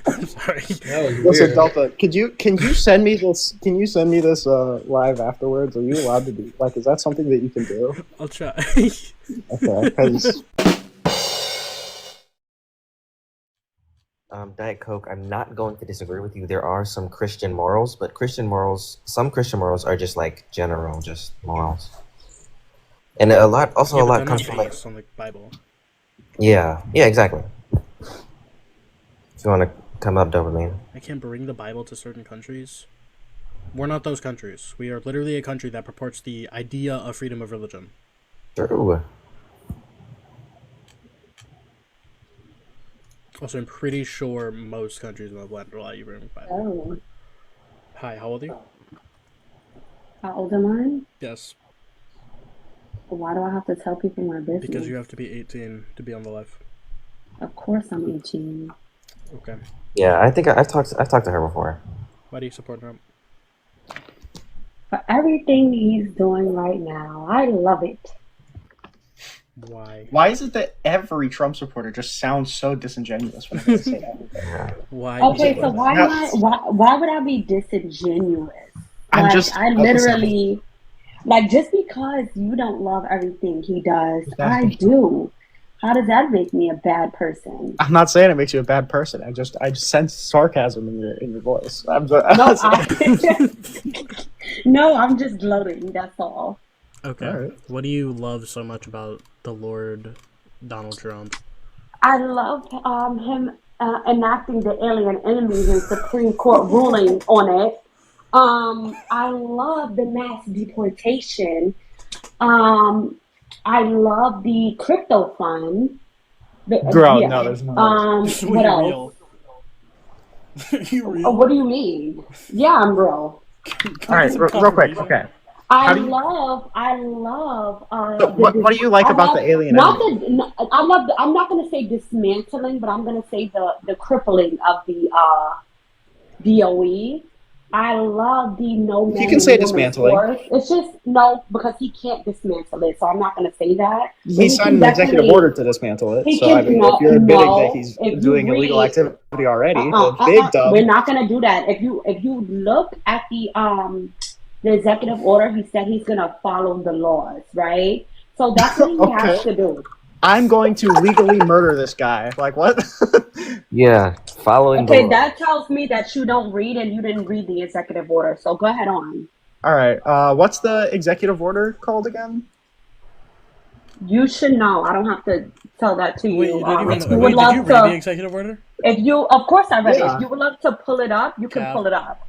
I'm sorry. That was Listen, weird. Delta, can you send me this? Can you send me this live afterwards? Are you allowed to do? Like, is that something that you can do? I'll try. Okay, because Diet Coke, I'm not going to disagree with you. There are some Christian morals, but some Christian morals are just like general, just morals. And a lot, also Yeah, a but lot they're comes not from like, based on the Bible. yeah, exactly. If you want to come up dopamine. I can't bring the Bible to certain countries. We're not those countries. We are literally a country that purports the idea of freedom of religion. True. Also, I'm pretty sure most countries in the world allow you to bring the Bible. Oh, Hi, how old are you? how old am I? Yes, Why do I have to tell people my business? because you have to be 18 to be on the live. Of course I'm 18. Okay. Yeah, I think I've talked to her before. Why do you support Trump? For everything he's doing right now, I love it. Why? why is it that every Trump supporter just sounds so disingenuous when they say everything? Why? Okay, do so you why Yeah. am I? Why would I be disingenuous? I'm Like just I literally, like just because you don't love everything he does, I do. How does that make me a bad person? I'm not saying it makes you a bad person. I just sense sarcasm in your voice. No, I'm just gloating. That's all. Okay. Alright. What do you love so much about the Lord Donald Trump? I love him enacting the alien enemies and Supreme Court ruling on it. I love the mass deportation. I love the crypto fund. Girl, Yeah. no, there's no. What else? You real? Oh, what do you mean? Yeah, I'm real. All right, real quick. Okay. I do you- love. What do you like about the alien Not enemy? I love. I'm not going to say dismantling, but I'm going to say the crippling of the DOE. I love the no man. You can say and woman dismantling. force. It's just no, because he can't dismantle it, so I'm not going to say that. But He signed an executive order to dismantle it. He So can, I mean, no, if you're admitting that no, he's if you doing illegal read- activity already, then big dub. We're not going to do that. If you look at the executive order, he said he's going to follow the laws, right? So that's what he has to do. I'm going to legally murder this guy. Like what? Yeah, following the Okay, law. that tells me that you don't read and you didn't read the executive order. So go ahead on. All right. What's the executive order called again? You should know. I don't have to tell that to you. Wait, you didn't If even. you Wait, would did you love read the to, executive order? if you, of course I read it. Yeah. If you would love to pull it up, you can Cap. pull it up.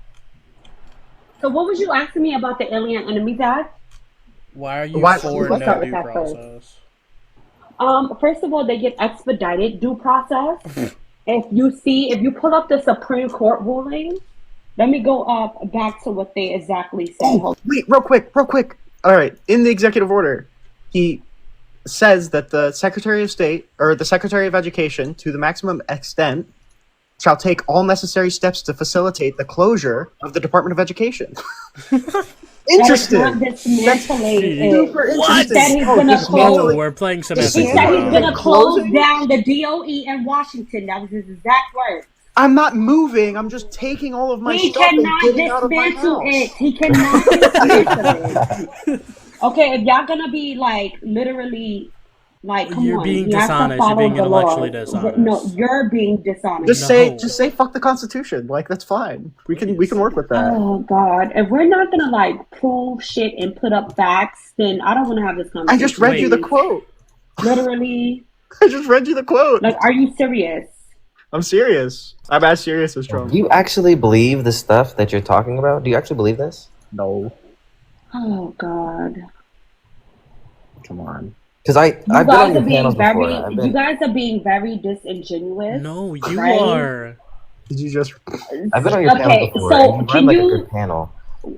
So what was you asking me about the Alien Enemies Act? Why are you Why- for let's no start with due that first. process? First of all, they get expedited due process. If you pull up the Supreme Court ruling, let me go up back to what they exactly said. Oh, wait, real quick. All right. In the executive order, he says that the Secretary of State or the Secretary of Education, to the maximum extent, shall take all necessary steps to facilitate the closure of the Department of Education. Interesting. That's dismantling Super it. What? interesting. He said he's Oh, gonna dismantle close. it. We're playing He semantics. said he's Dismantling gonna and close closing? down the DOE in Washington. That was his exact words. I'm not moving. I'm just taking all of my He stuff and cannot getting out of my dismantle house. it. He cannot dismantle it. Okay, if y'all gonna be like literally, like, come You're on, being you have to dishonest. You're follow being the law. intellectually dishonest. No, you're being dishonest. Just say fuck the Constitution. Like that's fine. We can work with that. Oh God! If we're not gonna like prove shit and put up facts, then I don't want to have this conversation. I just read you the quote. Literally. I just read you the quote. Like, are you serious? I'm serious. I'm as serious as Trump. Do you actually believe the stuff that you're talking about? Do you actually believe this? No. Oh God! Come on. Because I've been on your panels before. You guys are being very disingenuous. No, you right? are. Did you just? I've been on your panels before. so and you can run you- like a good panel.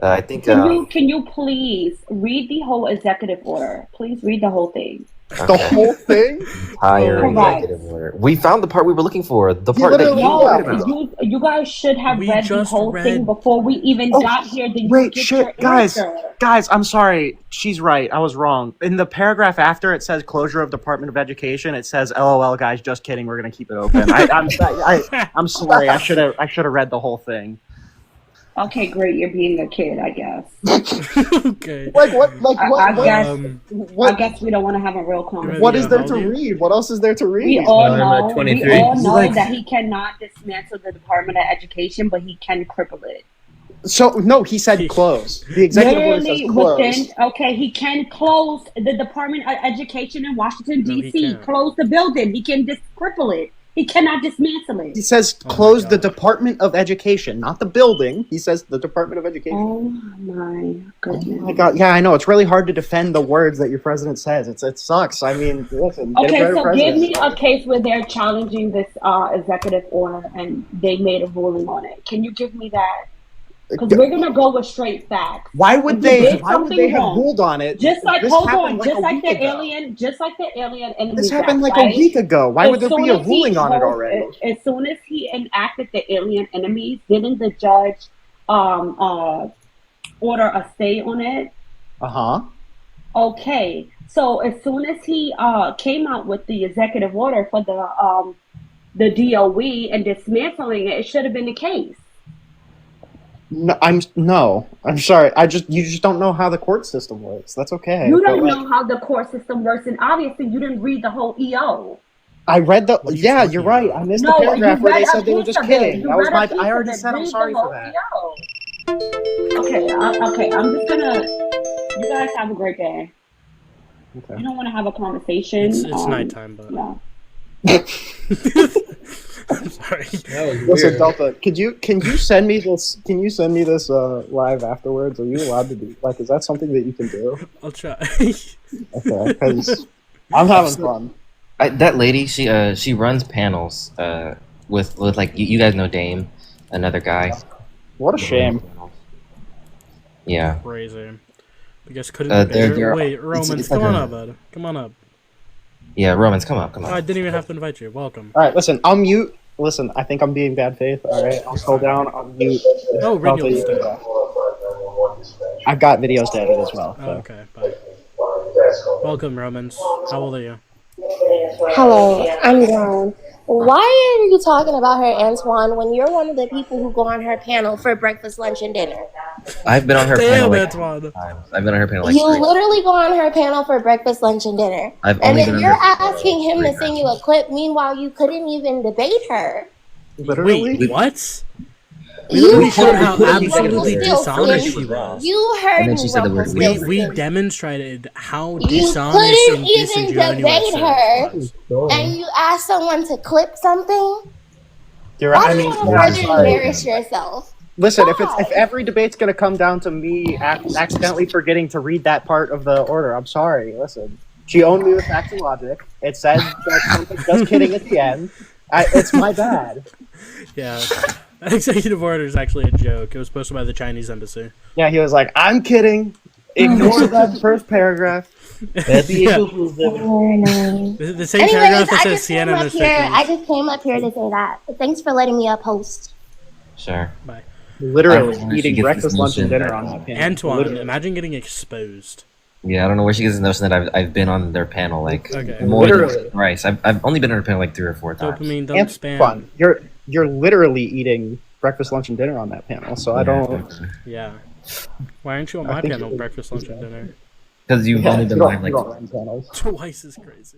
I think. Can you please read the whole executive order? Please read the whole thing. The whole thing? Entire Correct. executive order. We found the part we were looking for. The You part that literally- you No, worried about. you guys should have We read the just whole read- thing before we even Oh, got here. Then you wait, get shit, your guys. answer. Guys, I'm sorry. She's right. I was wrong. In the paragraph after it says closure of Department of Education, it says LOL guys, just kidding, we're gonna keep it open. I'm sorry. I should have read the whole thing. Okay, great. You're being a kid, I guess. Okay. Like what I guess what I guess we don't want to have a real conversation. what is there How to old are you? read? What else is there to read? We all No, I'm at know. 23. We all know Like- that he cannot dismantle the Department of Education, but he can cripple it. So no, he said close. The executive order says Literally close. within. Okay, he can close the Department of Education in Washington No, he D.C. can't. Close the building. He can cripple it. He cannot dismantle it. He says Oh my close the God. Department of Education, not the building. He says the Department of Education. Oh my goodness. Oh my God, yeah, I know. It's really hard to defend the words that your president says. It sucks. I mean, listen. get a Okay, better so president. give me a case where they're challenging this executive order and they made a ruling on it. Can you give me that? Because we're gonna go with straight facts. Why would If you they? did Why would something they have wrong, ruled on it? Just like This hold happened on, like just a like week the ago. alien, just like the alien enemy. This happened like right? a week ago. Why would there be a ruling on it already? As soon as he enacted the alien enemies, didn't the judge order a stay on it? Uh-huh. Okay, so as soon as he came out with the executive order for the DOE and dismantling it, it should have been the case. No, I'm sorry. You just don't know how the court system works. That's okay. You but, don't like, know how the court system works, and obviously you didn't read the whole EO. I read the. What are you Yeah, talking you're right. about? I missed No, the paragraph you where they read a said they were piece just of it. kidding. You That was read a my. piece I of already it. said I'm Read sorry the for whole that. EO. Okay, I'm just gonna. You guys have a great day. Okay. I don't want to have a conversation. It's nighttime, but Yeah. I'm sorry. That was Listen, weird. Delta, can you send me this? Can you send me this live afterwards? Are you allowed to do? Like, is that something that you can do? I'll try. Okay, because I'm having fun. That lady, she runs panels with like you guys know Dame, another guy. What a shame. Yeah. Crazy. You guys couldn't They're- bear. they're- Wait, it's Romans, like come on a- up, bud. Come on up. Yeah, Romans, come up, come Oh, on. I didn't even have to invite you. Welcome. All right, listen. I'll mute. Listen, I think I'm being bad faith. All right, I'll slow down. I'll mute. Oh, Delta, radio's you- dead. I've got videos to edit as well. Oh, So. okay, bye. Welcome, Romans. How old are you? Hello, I'm grown. Why are you talking about her, Antoine, when you're one of the people who go on her panel for breakfast, lunch, and dinner? I've been on her panel Damn, like Antoine. 3 times. I've been on her panel like You 3 literally go on her panel for breakfast, lunch, and dinner. I've And only if been on you're her panel asking him 3 to sing times. you a clip, meanwhile you couldn't even debate her. Literally. Wait, what? We You literally showed heard how absolutely Rumpelstiltskin. dishonest she was. You heard And then she said the word We Rumpelstiltskin. demonstrated how You dishonest couldn't and even disingenuous debate her. her, and you asked someone to clip something. You're Why right. I do mean, you want to yeah, I'm further sorry. embarrass yourself? Listen, if Why? every debate's gonna come down to me accidentally forgetting to read that part of the order, I'm sorry. Listen, she owned me with facts and logic. It said that something just kidding at the end. It's my bad. Yeah. That executive order is actually a joke. It was posted by the Chinese embassy. Yeah, he was like, "I'm kidding. Ignore that first paragraph." Yeah. Oh, no. The same Anyways, paragraph that I says just came CNN up is here. fake I news. just came up here to say that. But thanks for letting me up host. Sure. Literally I eating get breakfast, this lunch, and notion dinner that- on that panel. Antoine, Literally. imagine getting exposed. Yeah, I don't know where she gets the notion that I've been on their panel like Okay. more Literally. than thrice. I've only been on her panel like 3 or 4 times. Dopamine, don't spam. Antoine, you're literally eating breakfast, lunch, and dinner on that panel. So I don't. Yeah. Why aren't you on I my think panel? you- Breakfast, lunch, and dinner. Because you've Yeah, only you been don't, live you like don't run panels. Twice is crazy.